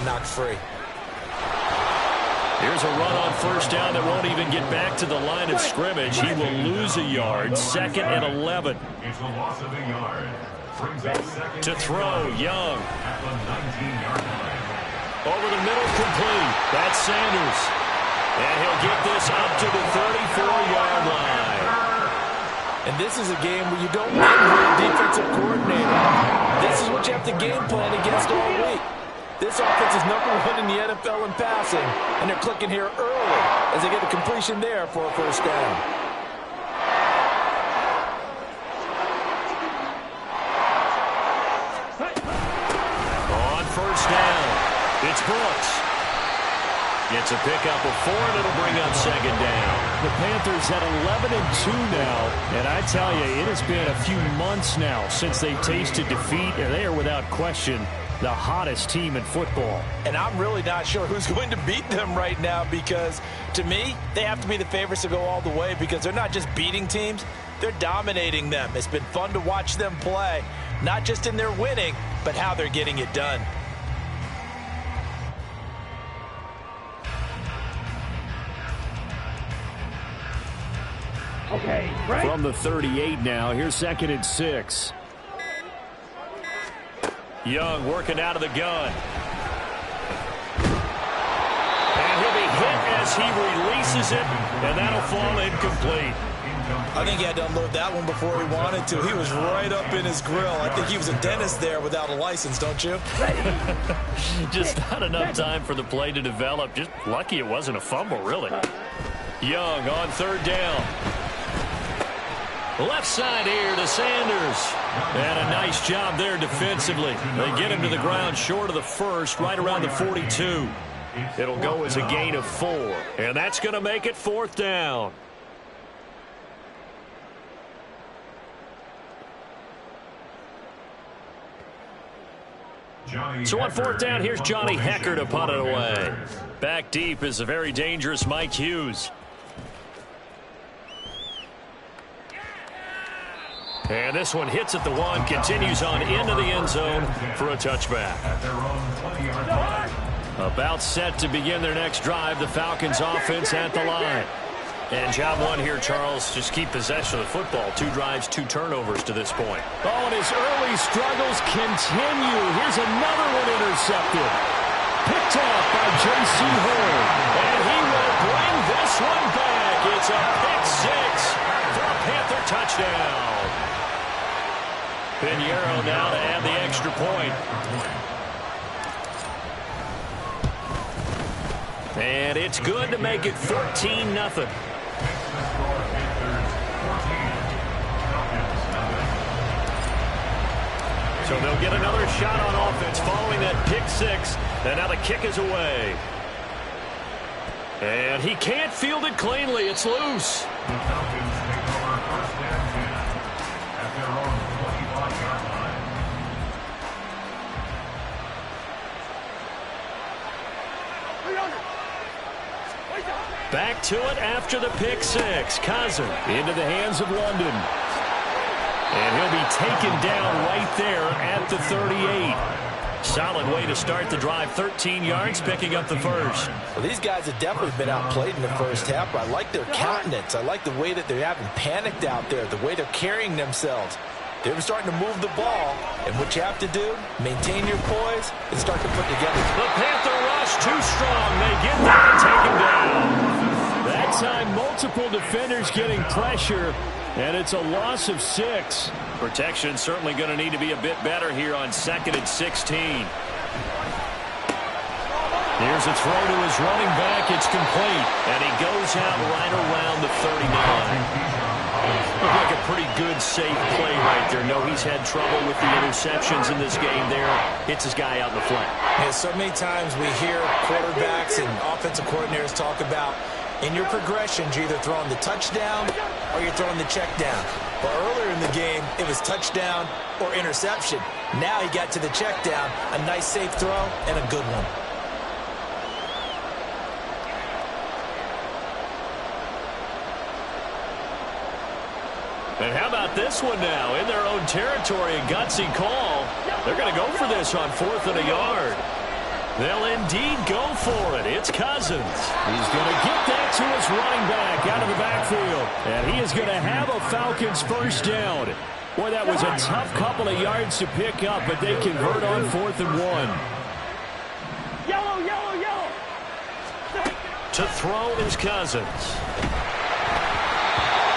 got knocked free. Here's a run on first down that won't even get back to the line of scrimmage. He will lose a yard. 2nd and 11. It's a loss of a yard. To throw, Young. Over the middle, complete. That's Sanders. And he'll get this up to the 34-yard line. And this is a game where you don't win with a defensive coordinator. This is what you have to game plan against all week. This offense is #1 in the NFL in passing, and they're clicking here early as they get the completion there for a first down. On first down, it's Brooks. Gets a pickup of 4, and it'll bring up 2nd down. The Panthers at 11-2 now, and I tell you, it has been a few months now since they tasted defeat, and they are without question the hottest team in football. And I'm really not sure who's going to beat them right now because, to me, they have to be the favorites to go all the way because they're not just beating teams, they're dominating them. It's been fun to watch them play, not just in their winning, but how they're getting it done. Okay, right. From the 38 now, here's 2nd and 6. Young working out of the gun. And he'll be hit as he releases it, and that'll fall incomplete. I think he had to unload that one before he wanted to. He was right up in his grill. I think he was a dentist there without a license, don't you? Just not enough time for the play to develop. Just lucky it wasn't a fumble, really. Young on 3rd down. Left side here to Sanders. And a nice job there defensively. They get him to the ground short of the first, right around the 42. It'll go as a gain of 4. And that's going to make it 4th down. So on 4th down, here's Johnny Hecker to punt it away. Back deep is a very dangerous Mike Hughes. And this one hits at the 1, continues on into the end zone for a touchback. About set to begin their next drive, the Falcons offense at the line. And job 1 here, Charles, just keep possession of the football. 2 drives, 2 turnovers to this point. Oh, and his early struggles continue. Here's another one intercepted. Picked off by J.C. Horn. And he will bring this one back. It's a pick 6 for a Panther touchdown. Pinheiro now to add the extra point. And it's good to make it 14-0. So they'll get another shot on offense following that pick 6. And now the kick is away. And he can't field it cleanly. It's loose. Back to it after the pick 6. Cousin into the hands of London. And he'll be taken down right there at the 38. Solid way to start the drive. 13 yards, picking up the first. Well, these guys have definitely been outplayed in the first half. I like their countenance. I like the way that they haven't panicked out there, the way they're carrying themselves. They're starting to move the ball, and what you have to do, maintain your poise and start to put together. The Panther rush too strong. They get there and take him down. That time, multiple defenders getting pressure, and it's a loss of 6. Protection certainly going to need to be a bit better here on 2nd and 16. Here's a throw to his running back. It's complete, and he goes out right around the 39. Looked like a pretty good, safe play right there. No, he's had trouble with the interceptions in this game there. Hits his guy out in the flat. And so many times we hear quarterbacks and offensive coordinators talk about in your progressions, you're either throwing the touchdown or you're throwing the check down. But earlier in the game, it was touchdown or interception. Now he got to the check down, a nice safe throw, and a good one. And how about this one now? In their own territory, a gutsy call. They're going to go for this on 4th and a yard. They'll indeed go for it. It's Cousins. He's going to get that to his running back out of the backfield. And he is going to have a Falcons first down. Boy, that was a tough couple of yards to pick up, but they convert on 4th and 1. Yellow, yellow, yellow. To throw is Cousins.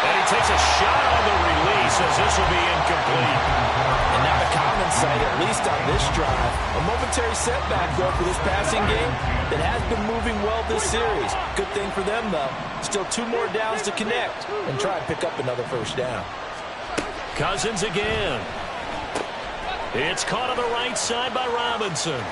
And he takes a shot on the release as this will be incomplete. And not a common sight, at least on this drive. A momentary setback, though, for this passing game that has been moving well this series. Good thing for them, though. Still 2 more downs to connect and try and pick up another first down. Cousins again. It's caught on the right side by Robinson.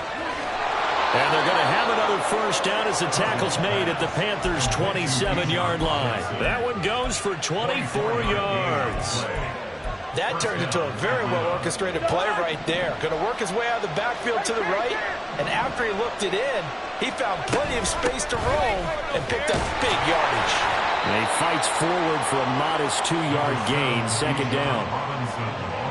And they're going to have another first down as the tackle's made at the Panthers' 27-yard line. That one goes for 24 yards. That turned into a very well-orchestrated play right there. Going to work his way out of the backfield to the right, and after he looked it in, he found plenty of space to roam and picked up big yardage. And he fights forward for a modest 2-yard gain, 2nd down.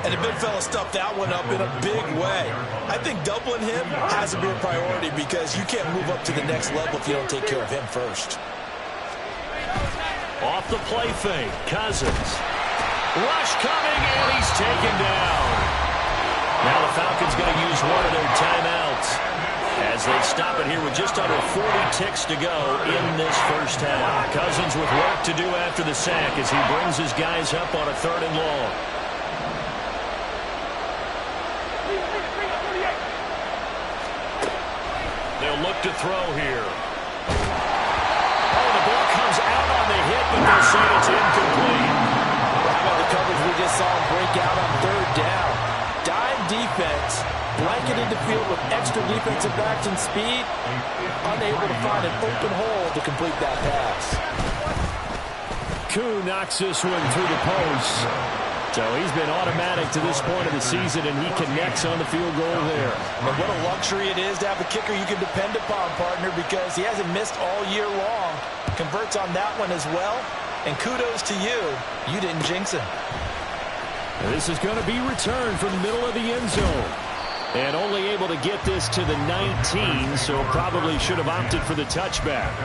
And the big fella stuffed that one up in a big way. I think doubling him has to be a priority because you can't move up to the next level if you don't take care of him first. Off the play fake, Cousins. Rush coming, and he's taken down. Now the Falcons going to use one of their timeouts as they stop it here with just under 40 ticks to go in this first half. Cousins with work to do after the sack as he brings his guys up on a 3rd and long. They'll look to throw here. Oh, the ball comes out on the hit, but they'll say it's incomplete. How about the coverage we just saw him break out on 3rd down? Dime defense, blanketed the field with extra defensive backs and speed, unable to find an open hole to complete that pass. Koo knocks this one through the post. So he's been automatic to this point of the season, and he connects on the field goal there. And what a luxury it is to have a kicker you can depend upon, partner, because he hasn't missed all year long. Converts on that one as well. And kudos to you. You didn't jinx him. And this is going to be returned from the middle of the end zone. And only able to get this to the 19, so probably should have opted for the touchback.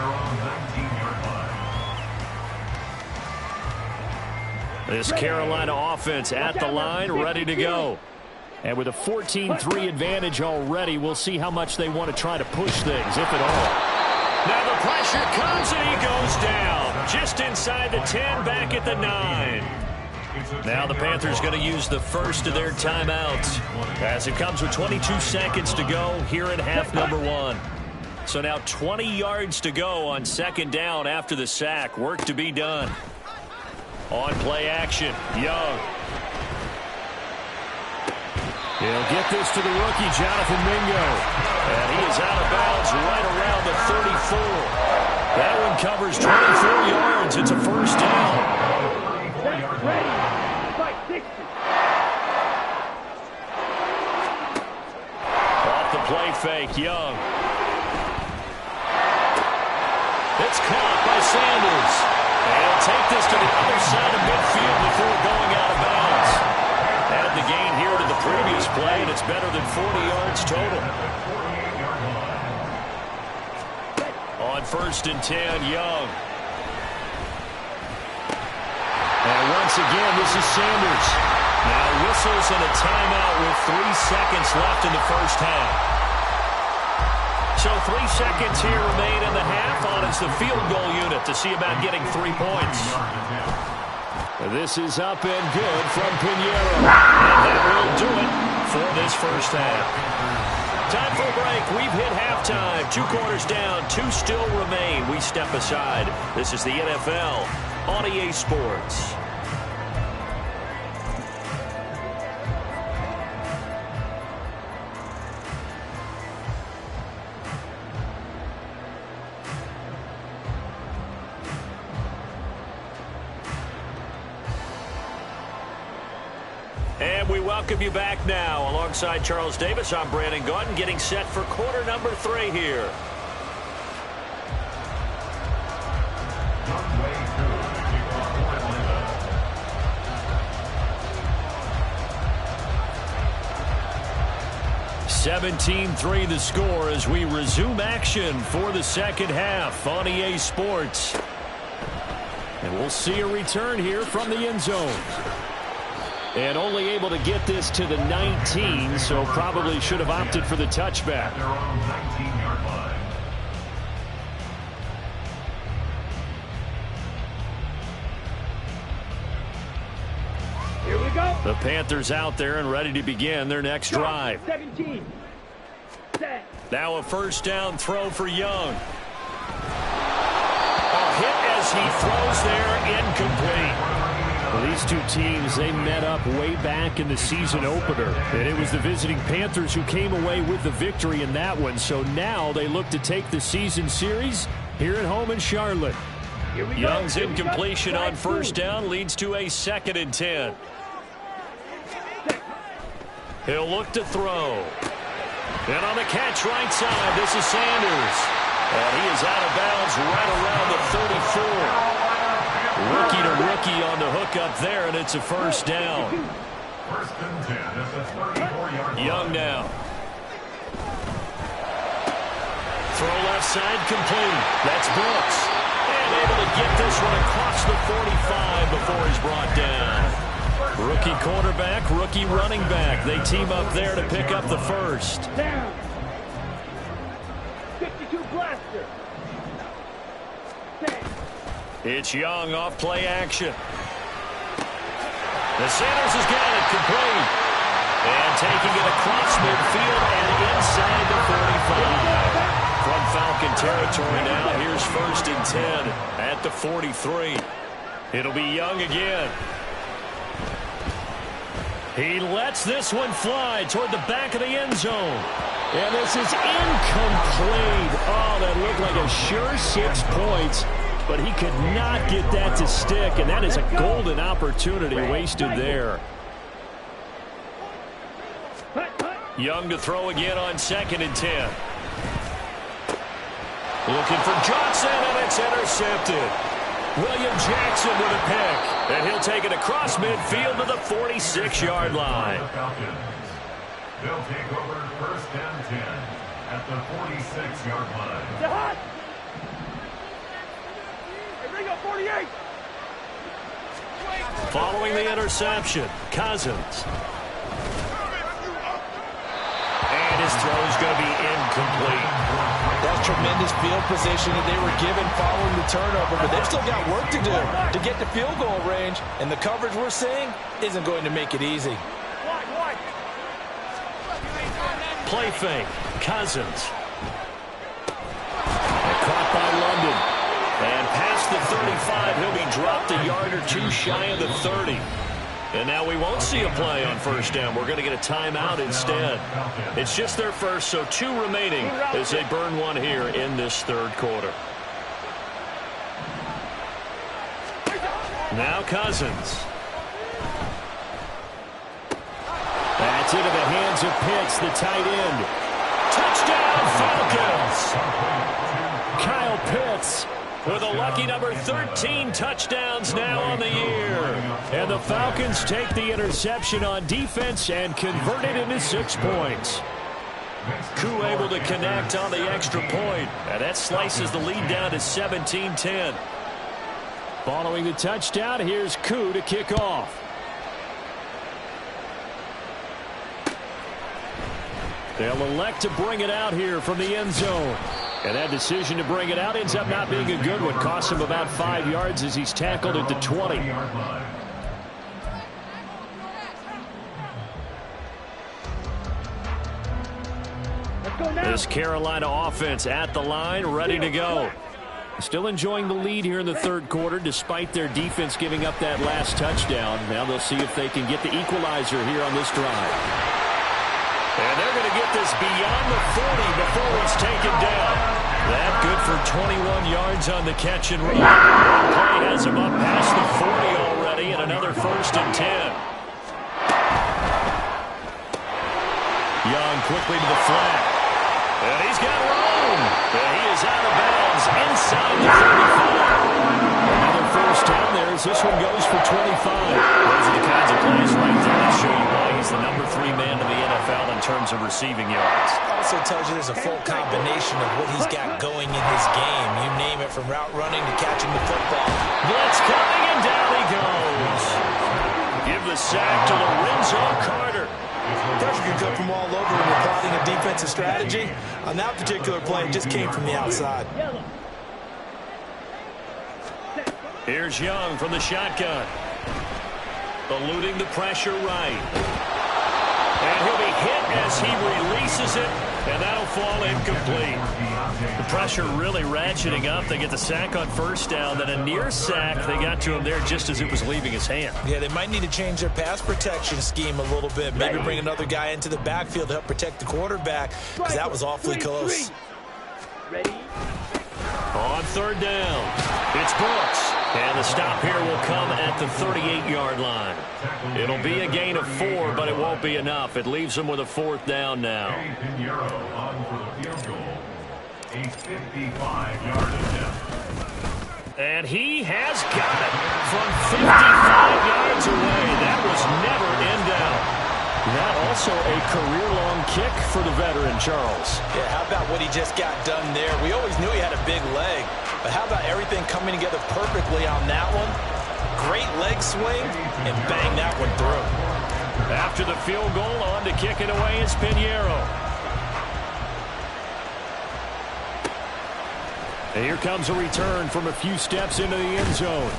This Carolina offense at the line, ready to go. And with a 14-3 advantage already, we'll see how much they want to try to push things, if at all. Now the pressure comes and he goes down. Just inside the 10, back at the 9. Now the Panthers going to use the first of their timeouts as it comes with 22 seconds to go here in half number 1. So now 20 yards to go on 2nd down after the sack. Work to be done. On play action, Young. He'll get this to the rookie, Jonathan Mingo. And he is out of bounds right around the 34. That one covers 24 yards. It's a first down. Off the play fake, Young. It's caught by Sanders. And he'll take this to the other side of midfield before going out of bounds. Add the gain here to the previous play, and it's better than 40 yards total. On 1st and 10, Young. And once again, this is Sanders. Now whistles and a timeout with 3 seconds left in the first half. So 3 seconds here remain in the half on as the field goal unit to see about getting 3 points. This is up and good from Pinheiro. And that will do it for this first half. Time for a break. We've hit halftime. 2 quarters down, 2 still remain. We step aside. This is the NFL on EA Sports. And we welcome you back now. Alongside Charles Davis, I'm Brandon Gaudin, getting set for quarter number 3 here. 17-3 the score as we resume action for the second half on EA Sports. And we'll see a return here from the end zone. And only able to get this to the 19, so probably should have opted for the touchback. They're on 19-yard line. Here we go. The Panthers out there and ready to begin their next drive. 17. Set. Now a first down throw for Young. A hit as he throws there, incomplete. Well, these two teams, they met up way back in the season opener. And it was the visiting Panthers who came away with the victory in that one. So now they look to take the season series here at home in Charlotte. Young's incompletion on first down leads to a 2nd and 10. He'll look to throw. And on the catch right side, this is Sanders. And he is out of bounds right around the 34. Rookie to rookie on the hook up there, and it's a first down. First and 10 at the 34-yard line. Young now. Throw left side complete. That's Brooks. And able to get this one across the 45 before he's brought down. Rookie quarterback, rookie running back. They team up there to pick up the first. Down. 52 blaster. Set. It's Young off play action. The Sanders has got it complete. And taking it across midfield and inside the 45. From Falcon territory now, here's first and 10 at the 43. It'll be Young again. He lets this one fly toward the back of the end zone. And this is incomplete. Oh, that looked like a sure 6 points. But he could not get that to stick, and that is a golden opportunity wasted there. Young to throw again on 2nd and 10. Looking for Johnson, and it's intercepted. William Jackson with a pick, and he'll take it across midfield to the 46-yard line. They'll take over first and 10 at the 46-yard line. The hot. Bring up 48. Following the interception, Cousins. And his throw is going to be incomplete. That's tremendous field position that they were given following the turnover, but they've still got work to do to get to field goal range, and the coverage we're seeing isn't going to make it easy. Play fake, Cousins. Caught by London. And past the 35, he'll be dropped a yard or two shy of the 30. And now we won't see a play on first down. We're going to get a timeout instead. It's just their first, so 2 remaining as they burn one here in this third quarter. Now Cousins. That's into the hands of Pitts, the tight end. Touchdown, Falcons! Kyle Pitts with a lucky number 13 touchdowns now on the year. And the Falcons take the interception on defense and convert it into 6 points. Koo able to connect on the extra point. And that slices the lead down to 17-10. Following the touchdown, here's Koo to kick off. They'll elect to bring it out here from the end zone. And that decision to bring it out ends up not being a good one. Costs him about 5 yards as he's tackled at the 20. This Carolina offense at the line, ready to go. Still enjoying the lead here in the third quarter, despite their defense giving up that last touchdown. Now they'll see if they can get the equalizer here on this drive. And they're going to get this beyond the 40 before it's taken down. That good for 21 yards on the catch and run. Play has him up past the 40 already, and another first and 10. Young quickly to the flat. And he's got room. And he is out of bounds inside the 35. Another first down there as this one goes for 25. Those are the kinds of plays right there that show you why he's the number 3 man in the NFL in terms terms of receiving yards. Also tells you there's a full combination of what he's got going in his game. You name it, from route running to catching the football. Blitz coming, and down he goes. Give the sack to Lorenzo Carter. Pressure can come from all over when you're plotting a defensive strategy. On that particular play, it just came from the outside. Here's Young from the shotgun. Eluding the pressure right. And he'll be hit as he releases it, and that'll fall incomplete. The pressure really ratcheting up. They get the sack on first down, then a near sack. They got to him there just as it was leaving his hand. Yeah, they might need to change their pass protection scheme a little bit. Maybe bring another guy into the backfield to help protect the quarterback, because that was awfully close. Ready? On third down, it's Brooks. And the stop here will come at the 38-yard line. It'll be a gain of 4, but it won't be enough. It leaves them with a fourth down now. A 55-yard attempt. And he has got it from 55 yards away. That was never in doubt. That also a career-long kick for the veteran, Charles. Yeah, how about what he just got done there? We always knew he had a big leg, but how about everything coming together perfectly on that one? Great leg swing, and bang that one through. After the field goal, on to kick it away is Pinheiro. And here comes a return from a few steps into the end zone.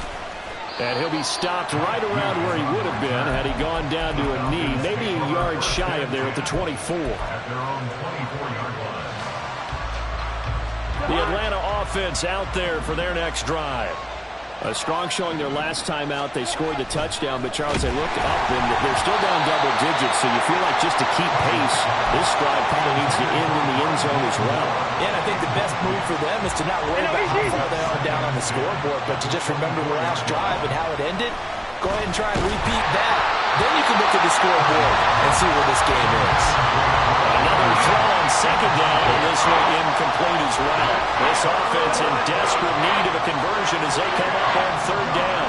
And he'll be stopped right around where he would have been had he gone down to a knee, maybe a yard shy of there at the 24. At their own 24-yard line. The Atlanta offense out there for their next drive. A strong showing their last time out. They scored the touchdown, but Charles, they looked up and they're still down double digits, so you feel like just to keep pace, this drive probably needs to end in the end zone as well. Yeah, and I think the best move for them is to not worry about how far they are down on the scoreboard, but to just remember the last drive and how it ended. Go ahead and try and repeat that. Then you can look at the scoreboard and see where this game is. Another throw on second down, and this one incomplete as well. This offense in desperate need of a conversion as they come up on third down.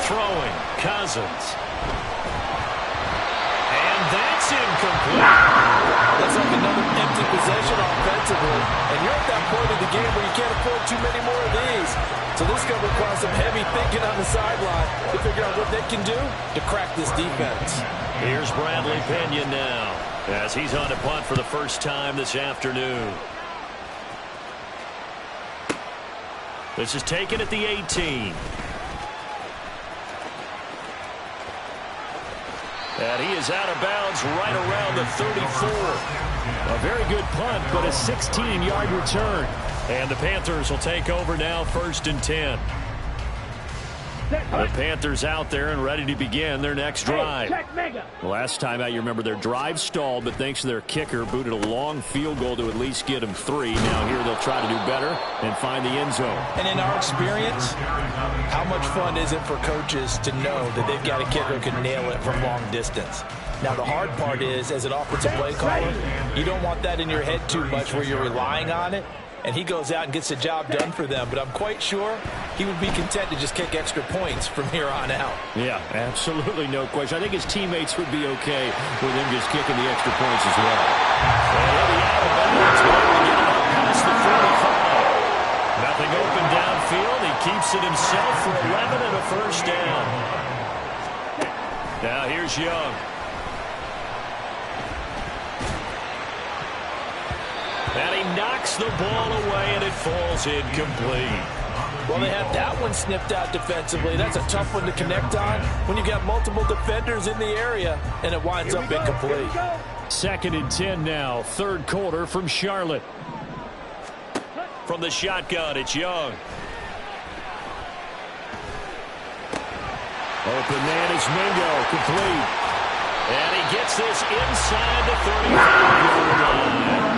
Throwing, Cousins. And that's incomplete. That's like another empty possession offensively. And you're at that point of the game where you can't afford too many more of these. So this is going to require some heavy thinking on the sideline to figure out what they can do to crack this defense. Here's Bradley Pena now as he's on to punt for the first time this afternoon. This is taken at the 18. And he is out of bounds right around the 34. A very good punt, but a 16-yard return. And the Panthers will take over now, 1st and 10. The Panthers out there and ready to begin their next drive. Last time out, you remember their drive stalled, but thanks to their kicker, booted a long field goal to at least get them 3. Now here they'll try to do better and find the end zone. And in our experience, how much fun is it for coaches to know that they've got a kicker who can nail it from long distance? Now, the hard part is, as an offensive play caller, you don't want that in your head too much where you're relying on it. And he goes out and gets the job done for them. But I'm quite sure he would be content to just kick extra points from here on out. Yeah, absolutely no question. I think his teammates would be okay with him just kicking the extra points as well. And he'll be out of bounds, but able to get it up past the 45. Nothing open downfield. He keeps it himself for 11 and a first down. Now here's Young. And he knocks the ball away, and it falls incomplete. Well, they had that one sniffed out defensively. That's a tough one to connect on when you got multiple defenders in the area, and it winds up incomplete. 2nd and 10 now, 3rd quarter from Charlotte. From the shotgun, it's Young. Open man is Mingo, complete. And he gets this inside the 35-yard line.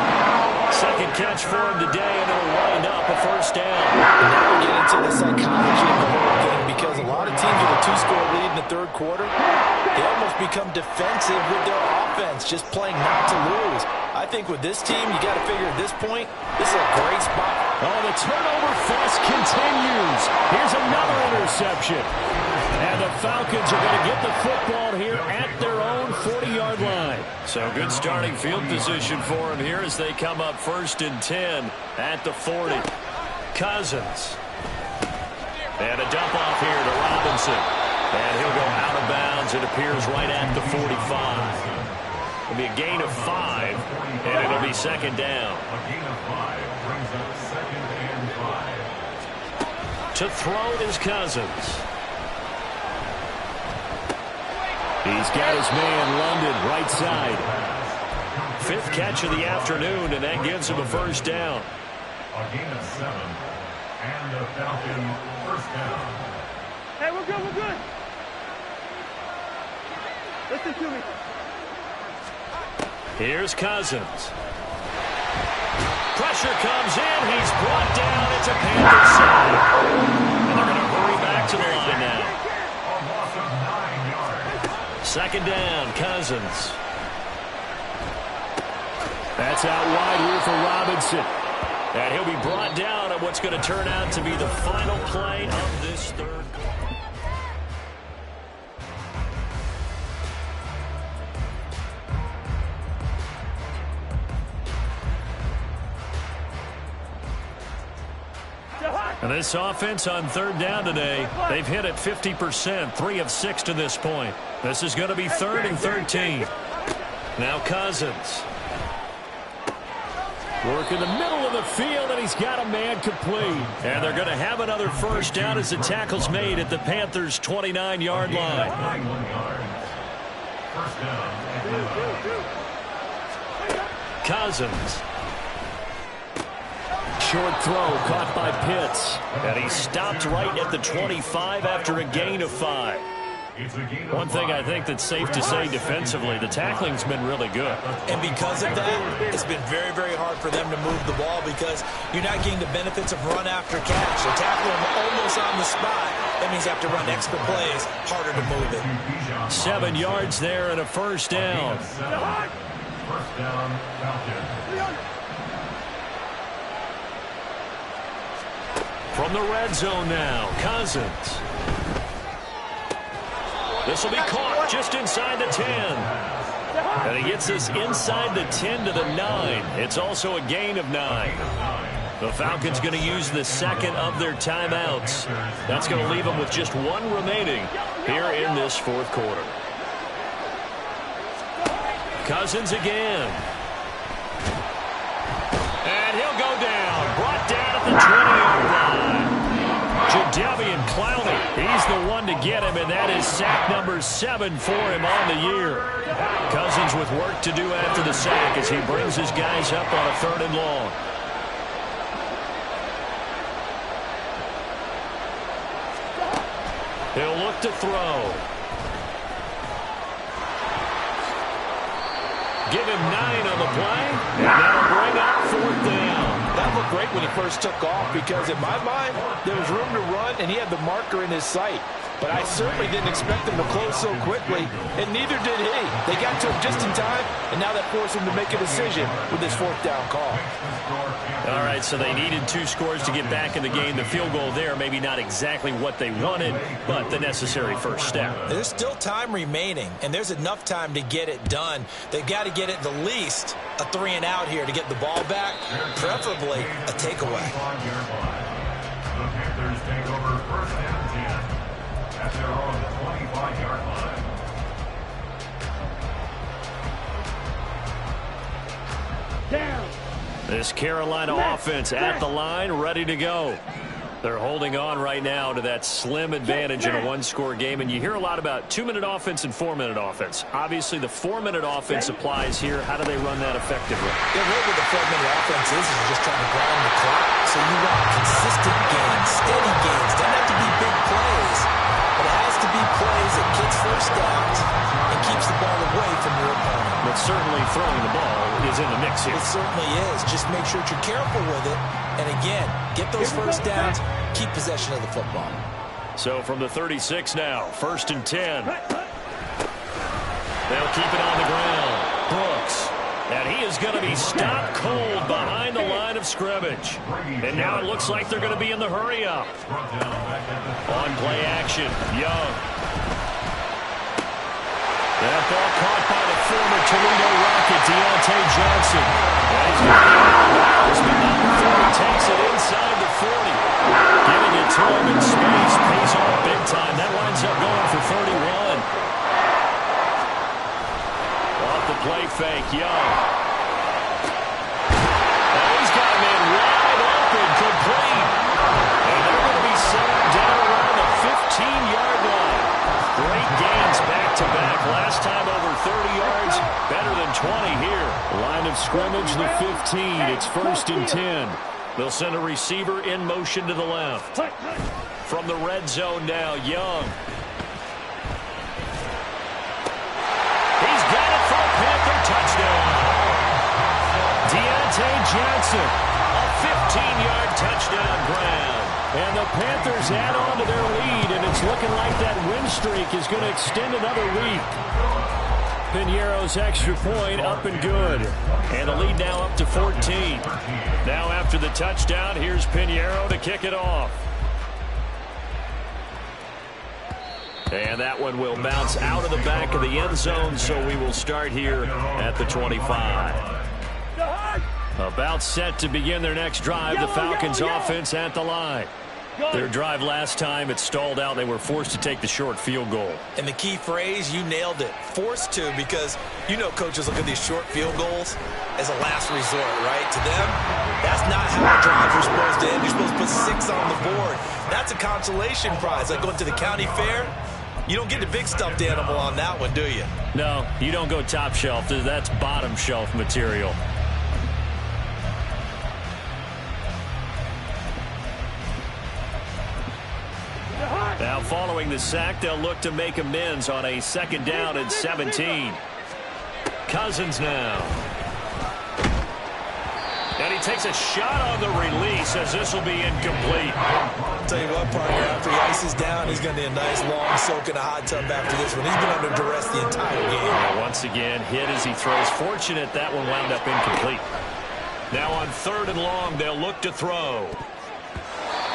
Second catch for him today, and it'll wind up a first down. And now we get into the psychology of the whole thing, because a lot of teams with a 2-score lead in the 3rd quarter, they almost become defensive with their offense, just playing not to lose. I think with this team, you got to figure at this point, this is a great spot. Oh, the turnover fest continues. Here's another interception. And the Falcons are going to get the football here at their own 40-yard line. So good starting field position for them here as they come up 1st and 10 at the 40. Cousins. And a dump off here to Robinson. And he'll go out of bounds. It appears right at the 45. It'll be a gain of 5, and it'll be 2nd down. A gain of 5 brings up 2nd and 5. To throw is Cousins. He's got his man, London, right side. 5th catch of the afternoon, and that gives him a 1st down. A gain of 7, and the Falcon 1st down. Hey, we're good, we're good. Listen to me. Here's Cousins. Pressure comes in. He's brought down. It's a Panthers side. And they're going to hurry back to the line now. A loss of 9 yards. 2nd down, Cousins. That's out wide here for Robinson. And he'll be brought down at what's going to turn out to be the final play of this 3rd quarter. And this offense on 3rd down today, they've hit it 50%, 3 of 6 to this point. This is going to be 3rd and 13. Now Cousins. Work in the middle of the field, and he's got a man complete. And they're going to have another 1st down as the tackle's made at the Panthers' 29-yard line. 91 yards. 1st down and 9. Cousins. Short throw caught by Pitts. And he stopped right at the 25 after a gain of 5. One thing I think that's safe to say defensively, the tackling's been really good. And because of that, it's been very, very hard for them to move the ball because you're not getting the benefits of run after catch. They're tackling them almost on the spot. That means you have to run extra plays, harder to move it. 7 yards there and a 1st down. 1st down, Falcons. From the red zone now, Cousins. This will be caught just inside the 10. And he gets us inside the 10 to the 9. It's also a gain of 9. The Falcons going to use the 2nd of their timeouts. That's going to leave them with just 1 remaining here in this 4th quarter. Cousins again. And he'll go down. Brought down at the 20-yard line. Jadeveon Clowney, he's the one to get him, and that is sack number 7 for him on the year. Cousins with work to do after the sack as he brings his guys up on a 3rd and long. He'll look to throw. Give him 9 on the play, and that'll bring up 4th down. That looked great when he first took off because in my mind, there was room to run and he had the marker in his sight. But I certainly didn't expect him to close so quickly, and neither did he. They got to him just in time, and now that forced him to make a decision with this 4th down call. All right, so they needed 2 scores to get back in the game. The field goal there, maybe not exactly what they wanted, but the necessary 1st step. There's still time remaining, and there's enough time to get it done. They've got to get at the least a 3 and out here to get the ball back, preferably a takeaway. The Panthers take over 1st and 10 at their own 25-yard line. Down. This Carolina offense at the line, ready to go. They're holding on right now to that slim advantage in a 1-score game, and you hear a lot about 2-minute offense and 4-minute offense. Obviously, the 4-minute offense applies here. How do they run that effectively? Yeah, really the 4-minute offense is just trying to grind the clock. So you want consistent gains, steady gains. Doesn't have to be big plays, but it has to be plays that gets 1st downs and keeps the ball away from your opponent. But certainly throwing the ball is in the mix here. It certainly is. Just make sure that you're careful with it. And again, get those 1st downs, keep possession of the football. So from the 36 now, 1st and 10. They'll keep it on the ground. Brooks. And he is going to be stopped cold behind the line of of scrimmage. And now it looks like they're going to be in the hurry-up. On play action, Young. That ball caught by the former Toledo Rocket, Deontay Johnson. And he's going to be out before he takes it inside the 40. Giving it to him in space, pays off big time. That winds up going for 31. Off the play fake, Young. Oh, he's got him in wide open, complete. And they're going to be set up down around the 15-yard line. Great gains back-to-back. Last time over 30 yards, better than 20 here. Line of scrimmage, the 15. It's 1st and 10. They'll send a receiver in motion to the left. From the red zone now, Young. He's got it for a Panther touchdown. Deontay Johnson, a 15-yard touchdown grab. And the Panthers add on to their lead, and it's looking like that win streak is going to extend another week. Piñeiro's extra point up and good. And the lead now up to 14. Now after the touchdown, here's Piñeiro to kick it off. And that one will bounce out of the back of the end zone, so we will start here at the 25. About set to begin their next drive, the Falcons offense at the line. Their drive last time, it stalled out. They were forced to take the short field goal. And the key phrase, you nailed it, forced to, because you know coaches look at these short field goals as a last resort, right? To them, that's not how drives are supposed to end. You're supposed to put 6 on the board. That's a consolation prize. Like going to the county fair, you don't get the big stuffed animal on that one, do you? No, you don't go top shelf. That's bottom shelf material. Now following the sack, they'll look to make amends on a 2nd down and 17. Cousins now. And he takes a shot on the release as this will be incomplete. I'll tell you what, partner, after he ices down, he's going to need a nice long soak in a hot tub after this one. He's been under duress the entire game. And once again, hit as he throws. Fortunate that one wound up incomplete. Now on 3rd and long, they'll look to throw.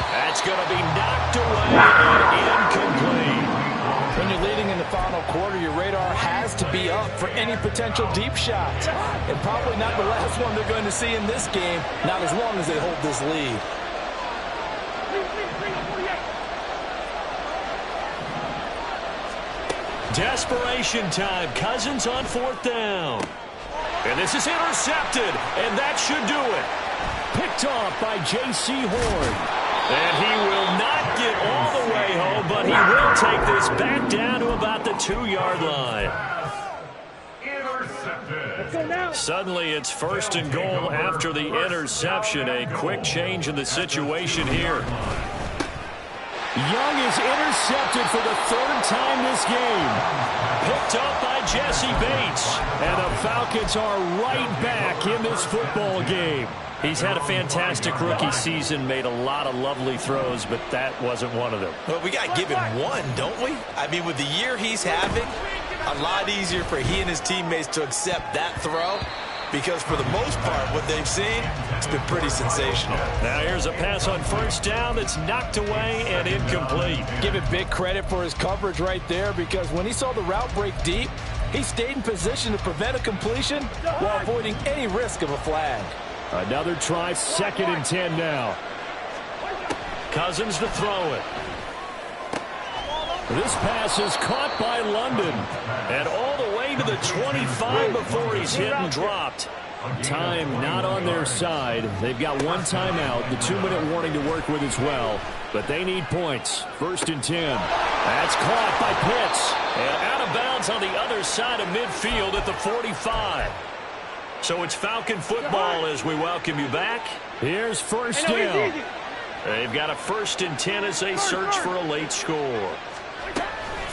That's going to be knocked away and incomplete. When you're leading in the final quarter, your radar has to be up for any potential deep shots. And probably not the last one they're going to see in this game, not as long as they hold this lead. Desperation time. Cousins on 4th down. And this is intercepted, and that should do it. Picked off by J.C. Horn. And he will not get all the way home, but he will take this back down to about the 2-yard line. Suddenly it's 1st and goal after the interception. A quick change in the situation here. Young is intercepted for the 3rd time this game. Picked up by Jesse Bates. And the Falcons are right back in this football game. He's had a fantastic rookie season, made a lot of lovely throws, but that wasn't one of them. Well, we got to give him one, don't we? I mean, with the year he's having, a lot easier for he and his teammates to accept that throw, because for the most part, what they've seen, it's been pretty sensational. Now here's a pass on 1st down that's knocked away and incomplete. Give it big credit for his coverage right there, because when he saw the route break deep, he stayed in position to prevent a completion while avoiding any risk of a flag. Another try, 2nd and 10 now. Cousins to throw it. This pass is caught by London. And all the way to the 25 before he's hit and dropped. Time not on their side. They've got 1 timeout, the 2-minute warning to work with as well. But they need points. 1st and 10. That's caught by Pitts. And out of bounds on the other side of midfield at the 45. So it's Falcon football as we welcome you back. Here's 1st down. They've got a 1st and 10 as they search for a late score.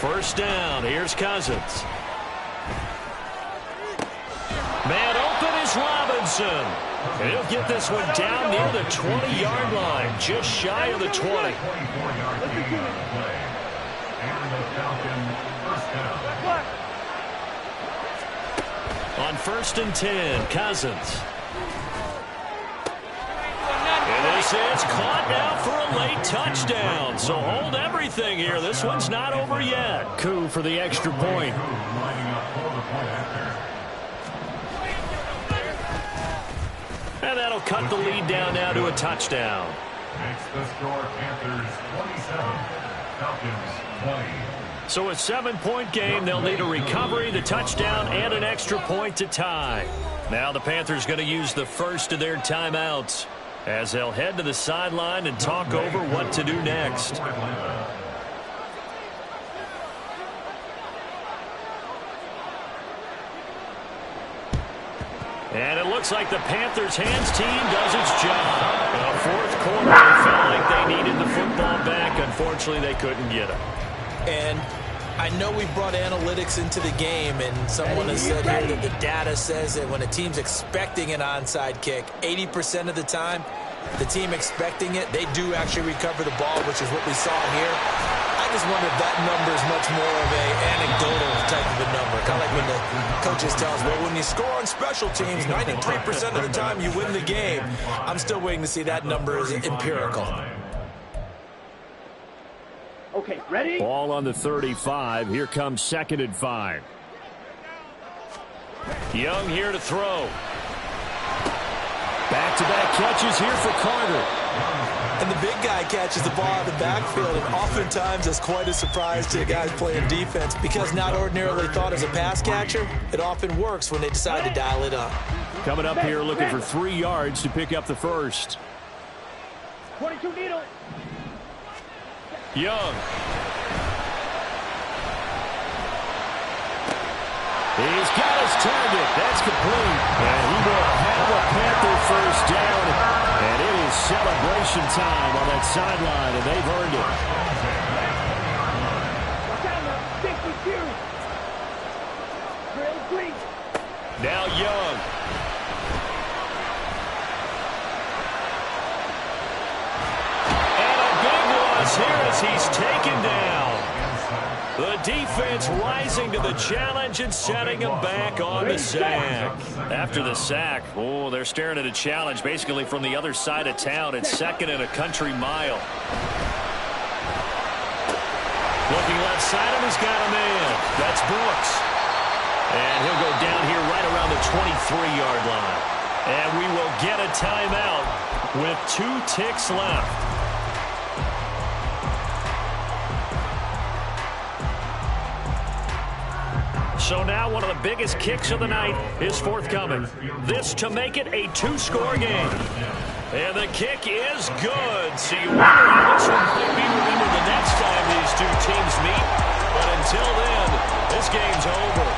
1st down. Here's Cousins. Man open is Robinson. And he'll get this one down near the 20-yard line, just shy of the 20. On 1st and 10, Cousins. This is caught now for a late touchdown. So hold everything here. This one's not over yet. Coup for the extra point. And that'll cut the lead down now to a touchdown. Makes the score Panthers 27, Falcons 20. So a 7-point game. They'll need a recovery, the touchdown, and an extra point to tie. Now the Panthers going to use the first of their timeouts as they'll head to the sideline and talk over what to do next. And it looks like the Panthers' hands team does its job. In the fourth quarter, they felt like they needed the football back. Unfortunately, they couldn't get it. And I know we brought analytics into the game, and someone has said here that the data says that when a team's expecting an onside kick, 80% of the time, the team expecting it, they do actually recover the ball, which is what we saw here. I just wonder if that number is much more of a anecdotal type of a number. Kind of like when the coaches tell us, well, when you score on special teams, 93% of the time you win the game. I'm still waiting to see that number is empirical. Okay, ready? Ball on the 35. Here comes 2nd and 5. Young here to throw. Back-to-back catches here for Carter. And the big guy catches the ball out of the backfield, and oftentimes it's quite a surprise to the guys playing defense because not ordinarily thought as a pass catcher, it often works when they decide to dial it up. Coming up here looking for 3 yards to pick up the first. 22 needle. Young. He's got his target. That's complete. And he will have a Panther first down. And it is celebration time on that sideline, and they've earned it. Watch out now. 52. Trail green. Now Young. And a big loss here as he's taken down. The defense rising to the challenge and setting him back on the sack. After the sack, oh, they're staring at a challenge basically from the other side of town. It's 2nd and a country mile. Looking left side of him, he's got a man. That's Brooks. And he'll go down here right around the 23-yard line. And we will get a timeout with 2 ticks left. So now one of the biggest kicks of the night is forthcoming. This to make it a 2-score game. And the kick is good. So you wonder how this one could be remembered the next time these two teams meet. But until then, this game's over.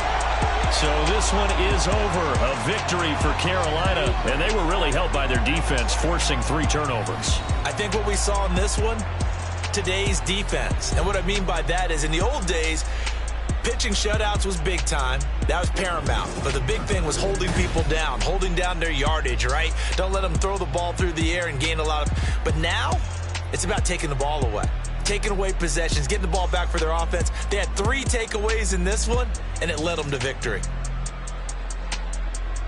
So this one is over. A victory for Carolina. And they were really helped by their defense, forcing 3 turnovers. I think what we saw in this one, today's defense. And what I mean by that is in the old days, pitching shutouts was big time. That was paramount. But the big thing was holding people down, holding down their yardage, right? Don't let them throw the ball through the air and gain a lot of... But now, it's about taking the ball away. Taking away possessions, getting the ball back for their offense. They had 3 takeaways in this one, and it led them to victory.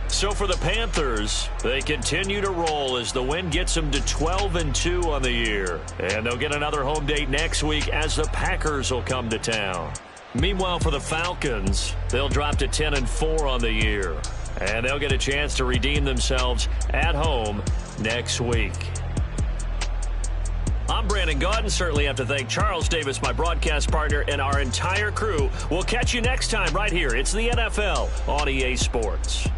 So for the Panthers, they continue to roll as the win gets them to 12-2 on the year. And they'll get another home date next week as the Packers will come to town. Meanwhile, for the Falcons, they'll drop to 10-4 on the year. And they'll get a chance to redeem themselves at home next week. I'm Brandon Gaudin. Certainly have to thank Charles Davis, my broadcast partner, and our entire crew. We'll catch you next time right here. It's the NFL on EA Sports.